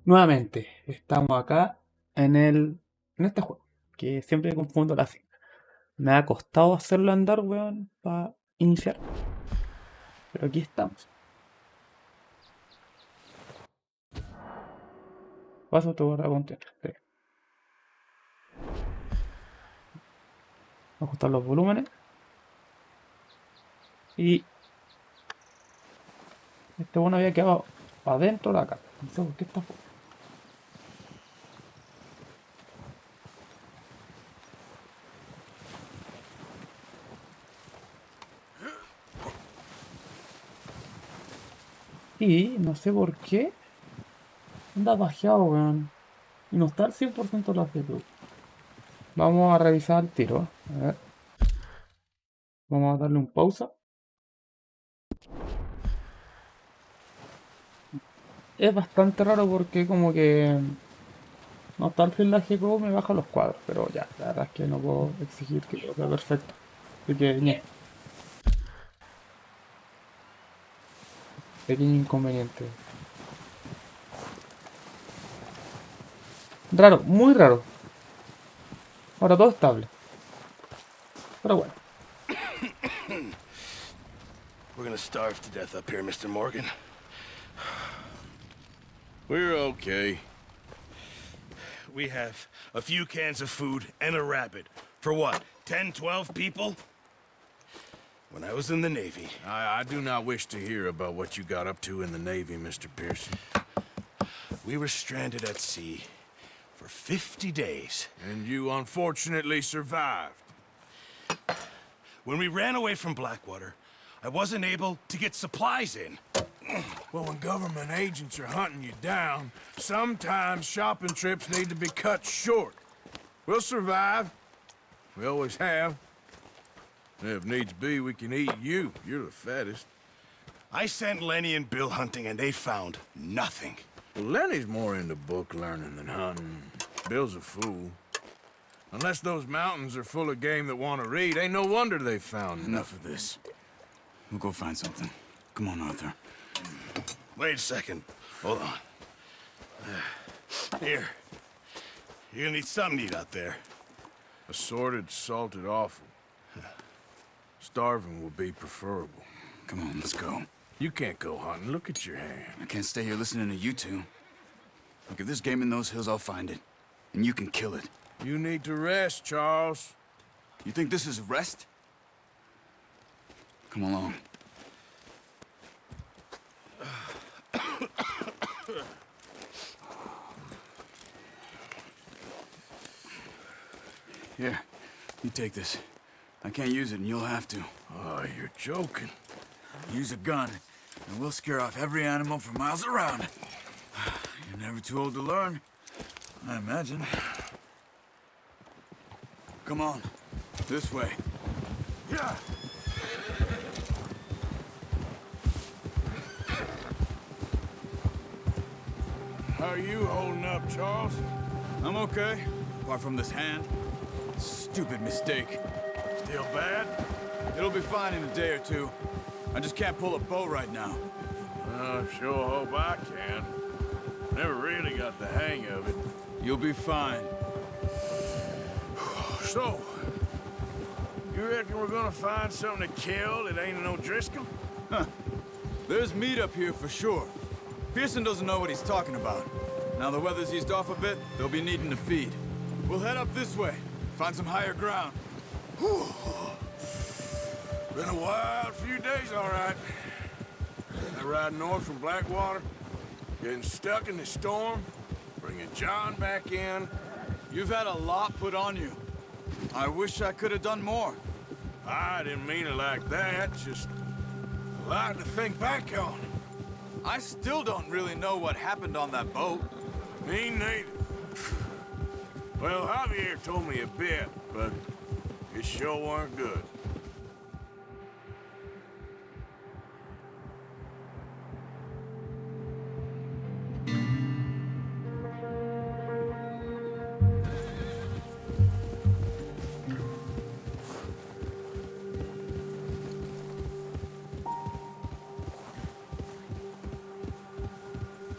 Nuevamente, estamos acá en este juego, que siempre confundo la sigla. Me ha costado hacerlo andar, weón, para iniciar, pero aquí estamos. Paso tu barra contiene. Sí. Ajustar los volúmenes. Y este bueno había quedado adentro de la caja. No sé por qué está fuera. Y no sé por qué anda bajeado, weón. Y no está al 100% la CPU. Vamos a revisar el tiro. A ver. Vamos a darle un pausa. Es bastante raro porque como que no está el fin la GPU, me baja los cuadros. Pero ya, la verdad es que no puedo exigir que todo sea perfecto. Así que, pequeño inconveniente. Raro, muy raro. Ahora todo estable. Pero bueno. We're gonna starve to death up here, Mr. Morgan. We're okay. We have a few cans of food and a rabbit. For what, 10, 12 people? When I was in the Navy... I do not wish to hear about what you got up to in the Navy, Mr. Pearson. We were stranded at sea for 50 days. And you unfortunately survived. When we ran away from Blackwater, I wasn't able to get supplies in. Well, when government agents are hunting you down, sometimes shopping trips need to be cut short. We'll survive. We always have. And if needs be, we can eat you. You're the fattest. I sent Lenny and Bill hunting, and they found nothing. Well, Lenny's more into book learning than hunting. Bill's a fool. Unless those mountains are full of game that want to read, ain't no wonder they found Enough of this. We'll go find something. Come on, Arthur. Wait a second. Hold on. Here. You're gonna need something to eat out there. Assorted, salted offal. Starving will be preferable. Come on, let's go. You can't go hunting. Look at your hand. I can't stay here listening to you two. Look, if there's game in those hills, I'll find it. And you can kill it. You need to rest, Charles. You think this is rest? Come along. Here, you take this. I can't use it, and you'll have to. Oh, you're joking. Use a gun, and we'll scare off every animal for miles around. You're never too old to learn, I imagine. Come on, this way. Yeah. How are you holding up, Charles? I'm okay, apart from this hand. Stupid mistake. Still bad? It'll be fine in a day or two. I just can't pull a bow right now. I sure hope I can. Never really got the hang of it. You'll be fine. So, you reckon we're gonna find something to kill that ain't no Driscoll? Huh. There's meat up here for sure. Pearson doesn't know what he's talking about. Now the weather's eased off a bit, they'll be needing to feed. We'll head up this way, find some higher ground. Whew. Been a wild few days, all right. I ride north from Blackwater, getting stuck in the storm, bringing John back in. You've had a lot put on you. I wish I could have done more. I didn't mean it like that, just a lot to think back on. I still don't really know what happened on that boat. Me neither. Well, Javier told me a bit, but it sure weren't good.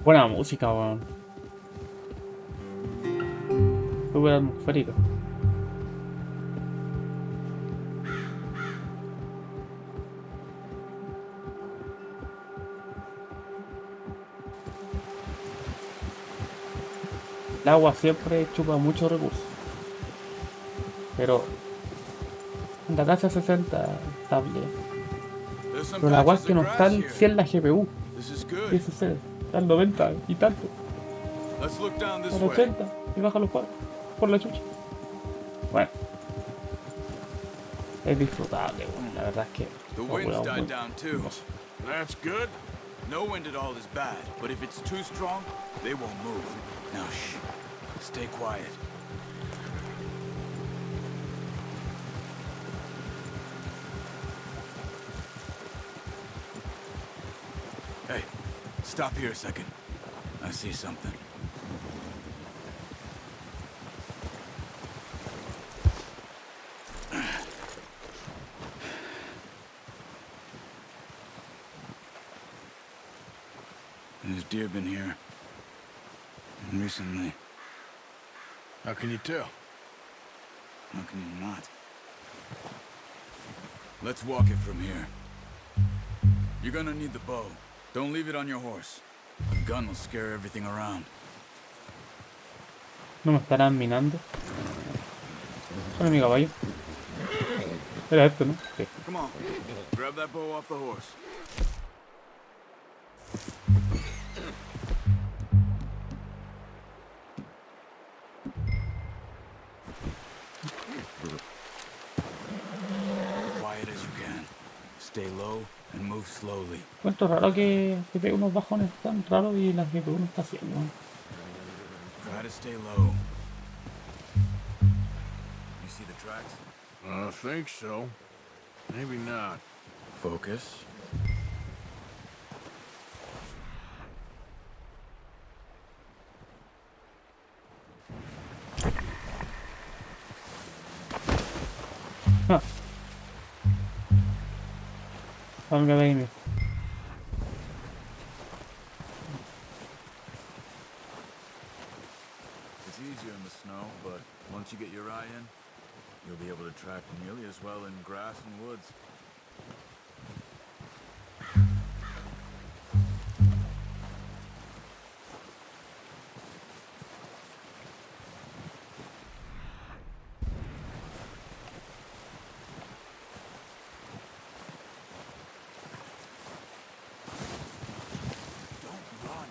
Buena música, weón. Súper atmosférico. El agua siempre chupa muchos recursos. Pero en la casa 60 estable. There's some Pero la agua es patches que of no está grass al here. 100 la GPU. This is ¿Qué good. sucede? Está al 90 y tanto. Let's look down this Al way. 80 y baja los cuadros. Por la chucha. Bueno, es disfrutable, bueno, la verdad es que The los wind's juegos died muy down too. hermosos. That's good. No wind at all is bad, but if it's too strong, they won't move. Now shh. Stay quiet. Hey, stop here a second. I see something. There's deer been here. Recently. How can you tell? How can you not? Let's walk it from here. You're gonna need the bow. Don't leave it on your horse. A gun will scare everything around. No me estarán minando. Son mi caballo. Era esto, ¿no? Sí. Come on. Grab that bow off the horse. Quiet as you can. Stay low and move slowly. Encuentro raro que pegue unos bajones tan raros y las que uno está haciendo. Try to stay low. You see the tracks? I think so. Maybe not. Focus. Ah. Vamos a ver. It's easier in the snow, but once you get your eye in, you'll be able to track nearly as well in grass and woods. Don't run.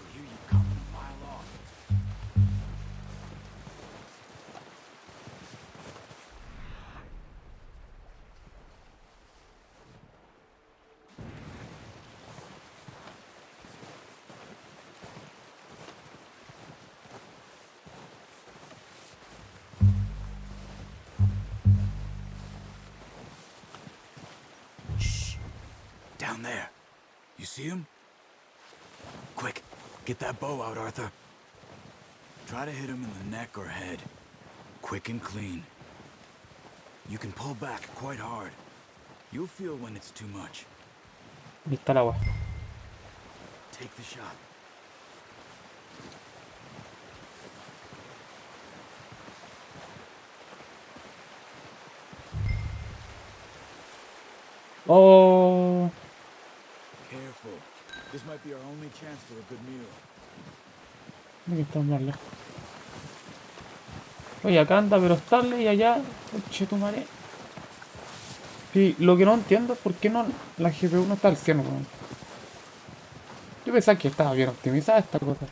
I hear you coming a mile off. Shh. Down there. You see him? Quick, get that bow out, Arthur. Try to hit him in the neck or head. Quick and clean. You can pull back quite hard. You'll feel when it's too much. Ahí está el agua. Take the shot. Oh, Careful. This might be our only chance for a good meal. que está más lejos. Oye, acá anda, pero estable y allá. Che, tu madre. Sí, lo que no entiendo es por qué no la GPU no está al 100, weón. Yo pensaba que estaba bien optimizada esta cosa.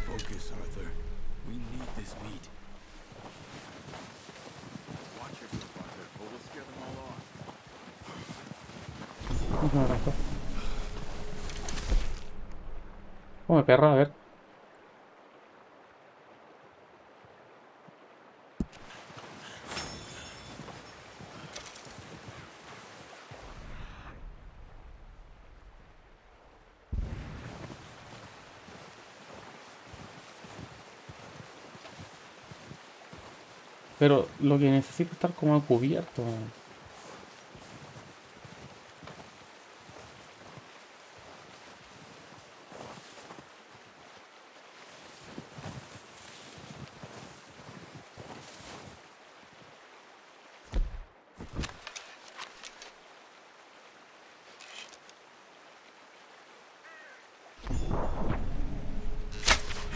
Focus, Arthur. We need this meat. Watch yourself, Arthur, or we'll scare them all off. No, no, no. Come perra, a ver. Pero lo que necesito es estar como cubierto.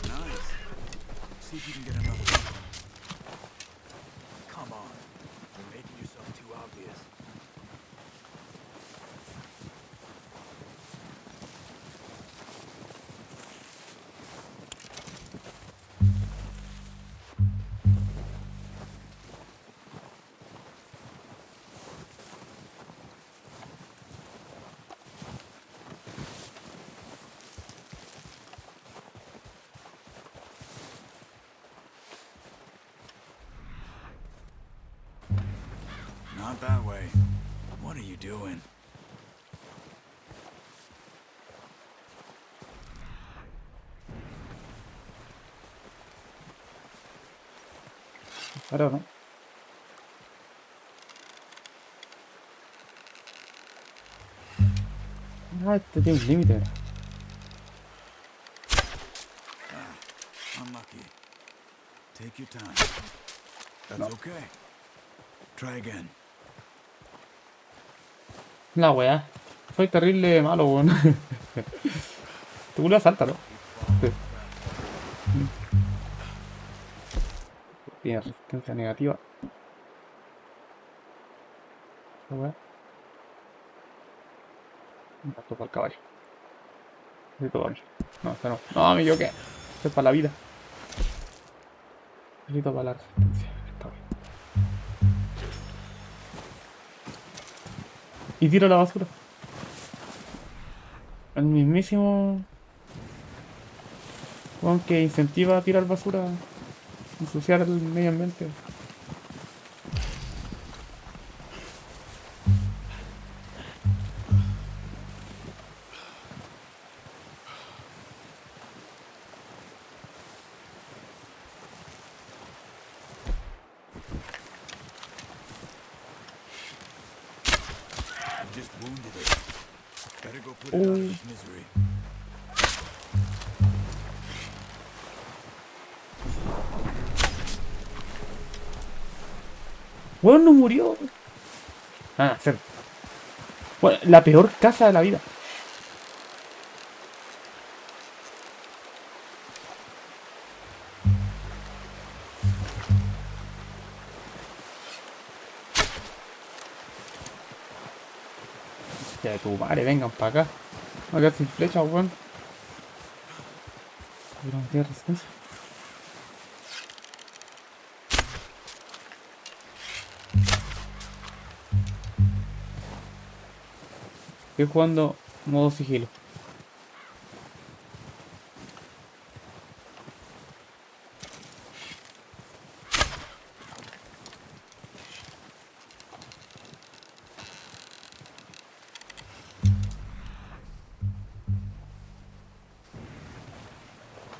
Nice. See if you can get another one. Come on. You're making yourself too obvious. Not that way. What are you doing? Ahora no. Ah, este tiene un límite. Unlucky. Take your time. That's No. okay. Try again. La weá. Soy terrible malo, weón. Te vuelve a saltar, ¿no? Sí. Tiene resistencia negativa. La weá. Gasto para el caballo. Necesito para mí. No, esto no. No, me equivoqué. Esto es para la vida. Necesito para la resistencia. Está bien. Y tiro la basura. El mismísimo weón que incentiva a tirar basura, ensuciar el medio ambiente. You just wounded it. Better go put it out of its misery. Weón, no murió. Ah, cero. Bueno, la peor casa de la vida. Ya, tu madre, vengan para acá. Voy a quedar sin flecha, weón. Pero no tiene resistencia. Estoy jugando modo sigilo.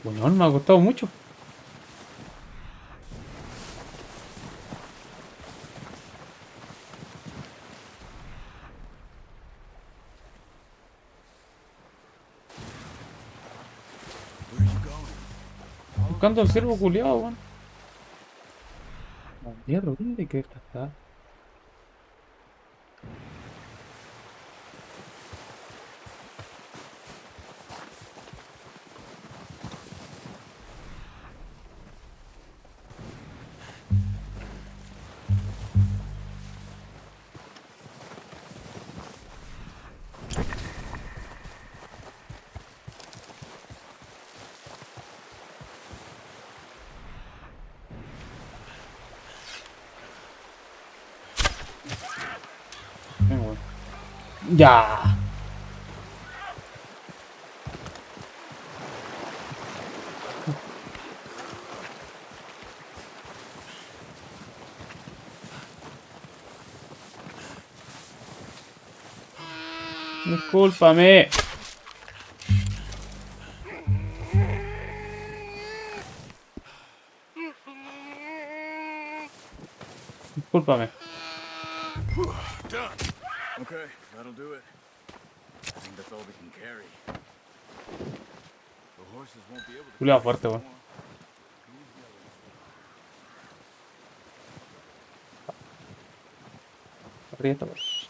Bueno, me ha costado mucho. Where are you going? Buscando el ciervo culiado, weón. No, mierda, ¿dónde que está? Venga, weón. Ya. Discúlpame. Discúlpame. Done. Okay, that'll do it. I think that's all we can carry. The horses won't be able to. Culeado fuerte, weón. Aprieta, pues.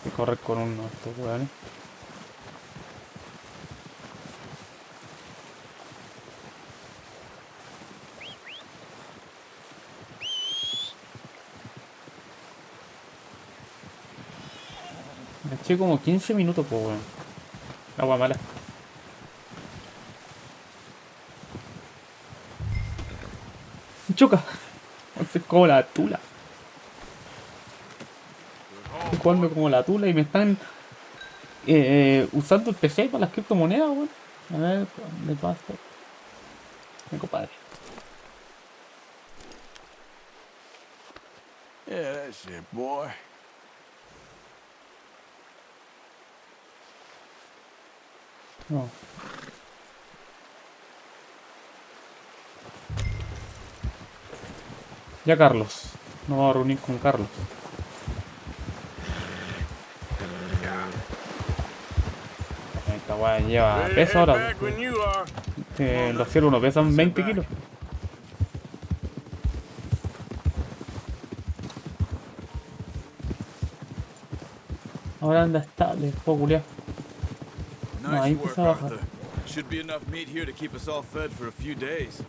Hay que correr con uno de estos weones. Me eché como 15 minutos, pues, weón. Agua mala. Choca. Es como la tula. Estoy jugando como la tula y me están usando el PC para las criptomonedas, weón. A ver, ¿dónde paso? Mi compadre. Yeah, that's it, boy. No. Ya Carlos. Nos vamos a reunir con Carlos. Esta weá lleva Ready to peso head ahora. back when you are. Los ciervos no pesan 20 kilos. Ahora anda estable, juego culiao. No, ahí Nice work, empieza a bajar. Arthur. Should be enough meat here to keep us all fed for a few days.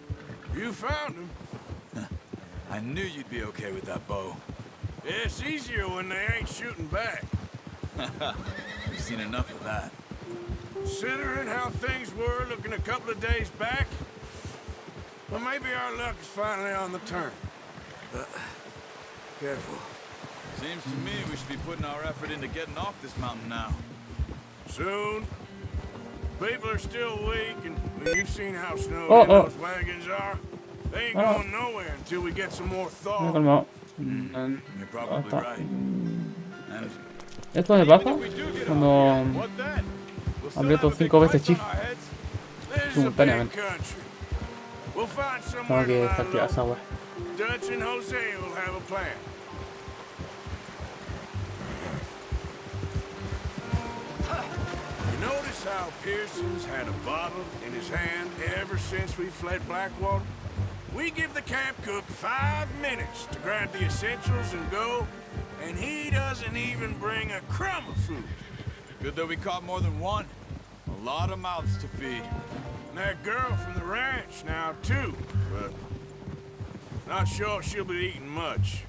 You found him. I knew you'd be okay with that bow. It's easier when they ain't shooting back. We've seen enough of that. Considering how things were looking a couple of days back, well, maybe our luck is finally on the turn. Careful. Seems to me we should be putting our effort into getting off this mountain now. Soon. People are still weak, and you've seen how snowed Oh, in oh. those wagons are. They ain't Oh. going nowhere until we get some more Me he thaw. calmado. You're probably está. right. And Esto me pasa cuando What then? We'll still aprieto have a big 5 veces price on shift. our heads. This is a big Simultáneamente. country. We'll find Tengo somewhere que to lie desactivar esa low. weá. Dutch and Jose will have a plan. You notice how Pearson's had a bottle in his hand ever since we fled Blackwater? We give the camp cook 5 minutes to grab the essentials and go, and he doesn't even bring a crumb of food. good that we caught more than one. A lot of mouths to feed. And that girl from the ranch now, too, but not sure she'll be eating much.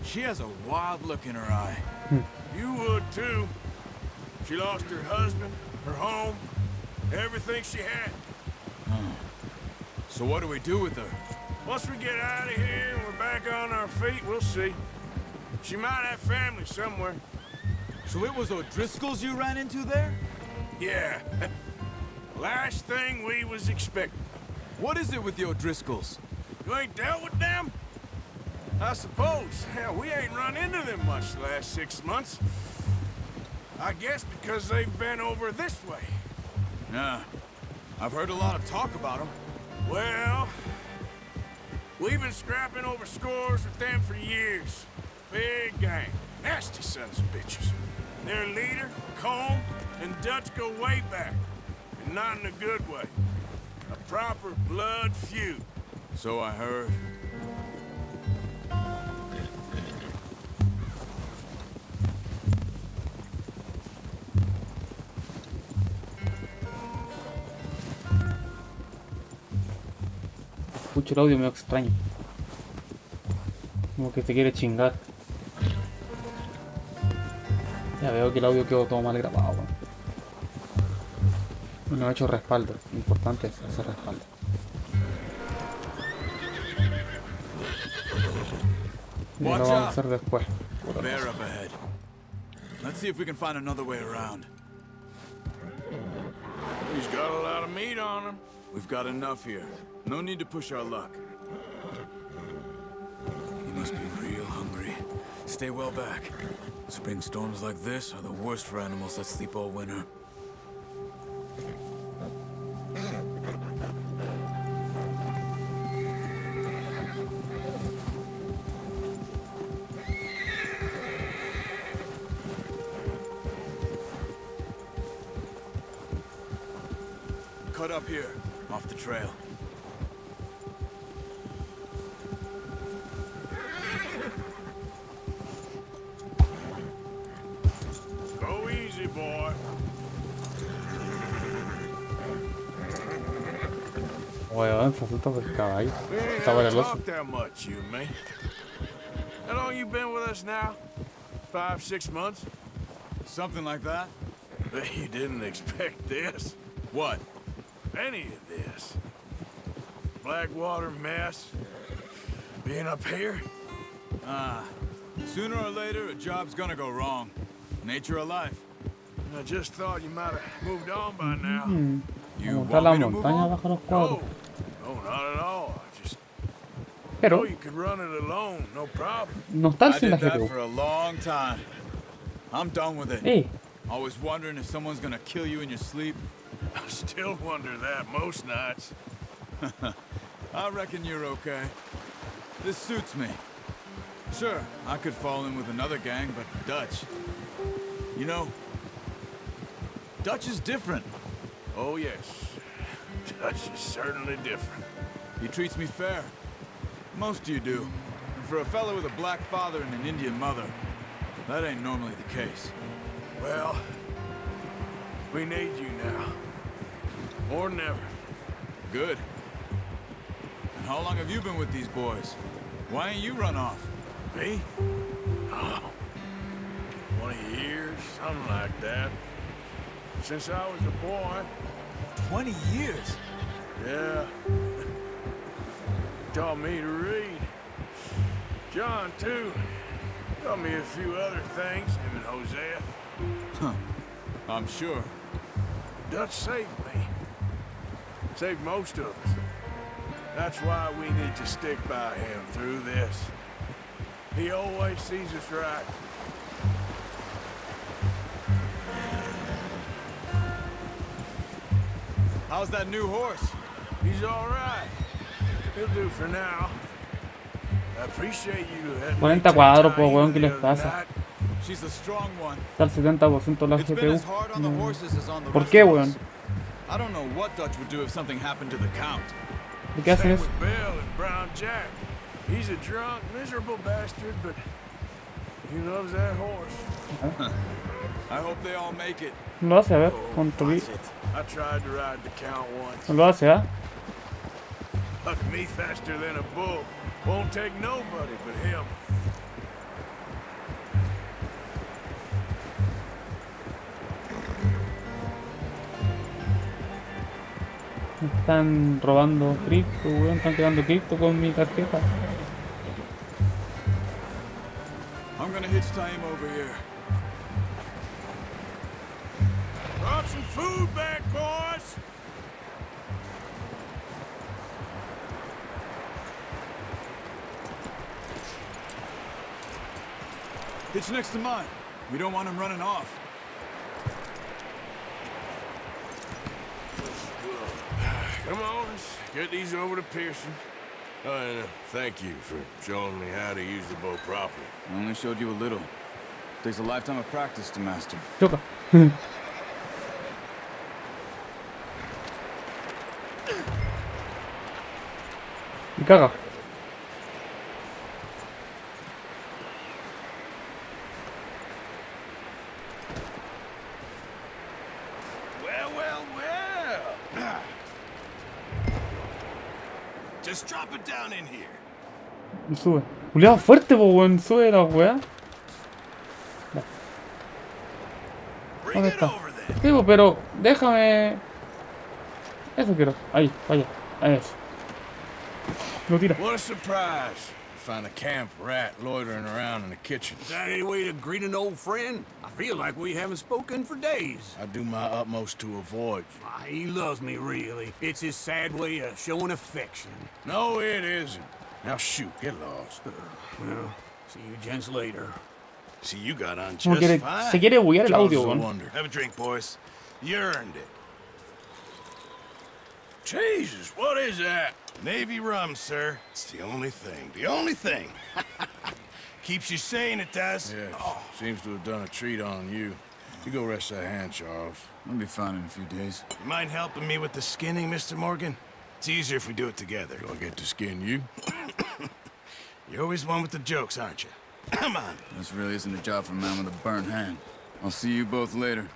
She has a wild look in her eye. You would, too. She lost her husband, her home, everything she had. So what do we do with her? Once we get out of here and we're back on our feet, we'll see. She might have family somewhere. So it was O'Driscoll's you ran into there? Yeah. Last thing we was expecting. What is it with the O'Driscolls? You ain't dealt with them? I suppose. Hell, we ain't run into them much the last 6 months. I guess because they've been over this way. Yeah. I've heard a lot of talk about them. Well, we've been scrapping over scores with them for years. Big gang. Nasty sons of bitches. Their leader, Combe, and Dutch go way back. And not in a good way. A proper blood feud. So I heard. Escucho el audio medio extraño. Como que te quiere chingar. Ya veo que el audio quedó todo mal grabado, weón. No he hecho respaldo. Lo importante es hacer respaldo. Y lo Watch vamos a out. hacer después. Bear up ahead. Let's see if we can find another way around. He's got a lot of meat on him. We've got enough here. No need to push our luck. He must be real hungry. Stay well back. Spring storms like this are the worst for animals that sleep all winter. cut up here, off the trail. Go easy, boy. Weón, se asusta por el caballo. We ain't Está por never el oso. talked that much, you and me. How long you been with us now? 5, 6 months? Something like that? Bet you didn't expect this. What? Any of this. Blackwater mess. Being up here? Sooner or later, a job's gonna go wrong. Nature of life. I just thought you might have moved on by now. You Como está la want me to move montaña on? bajo los cuadros. No, not at all. I just Pero know you could run it alone, no problem. no está I sin la did that GPU. for a long time. I'm done with it. Eh, Always wondering if someone's gonna kill you in your sleep. I still wonder that most nights. I reckon you're okay. This suits me. Sure, I could fall in with another gang, but Dutch. You know, Dutch is different. Oh, yes. Dutch is certainly different. He treats me fair. Most of you do. And for a fellow with a black father and an Indian mother, that ain't normally the case. Well, we need you now. More than ever. Good. And how long have you been with these boys? Why ain't you run off? Me? Oh, 20 years, something like that. Since I was a boy. 20 years? Yeah. Taught me to read. John, too. Taught me a few other things, him and Hosea. Huh. I'm sure. Dutch saved me. Saved most of us. That's why we need to stick by him through this. He always sees us right. How's that new horse? He's all right. He'll do for now. I appreciate you letting me 40 take cuadros, time po, weón, ¿qué the les other pasa? night. She's the strong one. Está al 70% la It's been GPU. as hard on the No. horses as on the ¿Por rest qué, of weón? us. I don't know what Dutch would do if something happened to the Count. ¿Y qué hacen Same eso? with Bill and Brown Jack. He's a drunk, miserable bastard, but he loves that horse. I hope they all make it. No lo hace, a ver. Construir. I tried to ride the Count once. No lo hace, ¿ah? Hucked me faster than a bull. Won't take nobody but him. Me están robando cripto, weón. Están quedando cripto con mi tarjeta. I'm gonna hitch tie him over here. Brought some food back, boys. Hitch next to mine. We don't want him running off. Come on, let's get these over to Pearson. Oh, and thank you for showing me how to use the bow properly. I only showed you a little. Takes a lifetime of practice to master. Choca. Me caga. Well, well, well. Just drop it down in here. Y sube. Juliado fuerte, po, weón. Sube la weá. Bring ¿Dónde it está? over then. Sí, po, pero déjame. Eso quiero. Ahí, vaya. Ahí es. Lo tira. What a surprise. Find a camp rat loitering around in the kitchen. Is that any way to greet an old friend? I feel like we haven't spoken for days. I do my utmost to avoid you. Ah, he loves me, really. It's his sad way of showing affection. No, it isn't. Now shoot, get lost. Well, see you gents later. See, you got on Como just quiere, fine. se quiere buguear el audio, Causes a weón. wonder. Have a drink, boys. You earned it. Jesus, what is that? Navy rum, sir. It's the only thing. The only thing. Keeps you sane, it does. Yes, seems to have done a treat on you. You go rest that hand, Charles. I'll be fine in a few days. You mind helping me with the skinning, Mr. Morgan? It's easier if we do it together. Do I get to skin you? You're always one with the jokes, aren't you? Come on. This really isn't a job for a man with a burnt hand. I'll see you both later.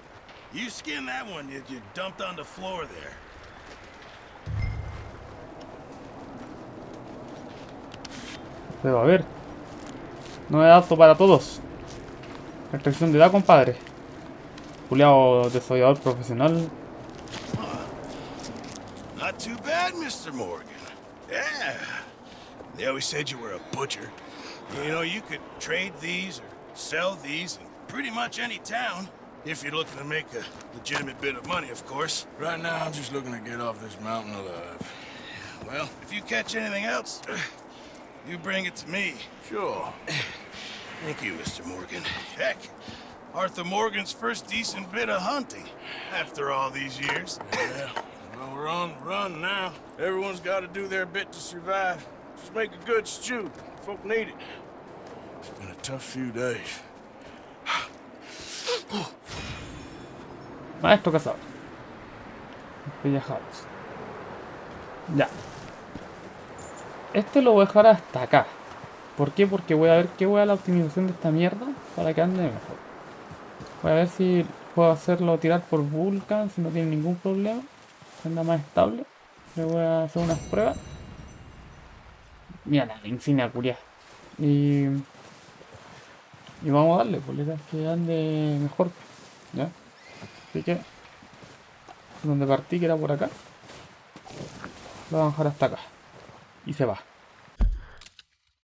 You skin that one you dumped on the floor there. Pero a ver. No es apto para todos. Restricción de edad, compadre. Juliado desollador profesional. Not too bad, Mr. Morgan. Yeah. They always said you were a butcher. You know, you could trade these or sell these in pretty much any town. If you're looking to make a legitimate bit of money, of course. Right now, I'm just looking to get off this mountain alive. Well, if you catch anything else, you bring it to me. Sure. Thank you, Mr. Morgan. Heck, Arthur Morgan's first decent bit of hunting after all these years. Yeah. Well, we're on the run now. Everyone's got to do their bit to survive. Just make a good stew. Folk need it. It's been a tough few days. Maestro cazador. Pellejados. Ya. Este lo voy a dejar hasta acá. ¿Por qué? Porque voy a ver qué voy a la optimización de esta mierda para que ande mejor. Voy a ver si puedo hacerlo tirar por Vulcan si no tiene ningún problema. Que anda más estable. Le voy a hacer unas pruebas. Mira la insignia curia. Y vamos a darle, pues que ande mejor. ¿Ya? Así que donde partí, que era por acá, lo vamos a dejar hasta acá. Y se va.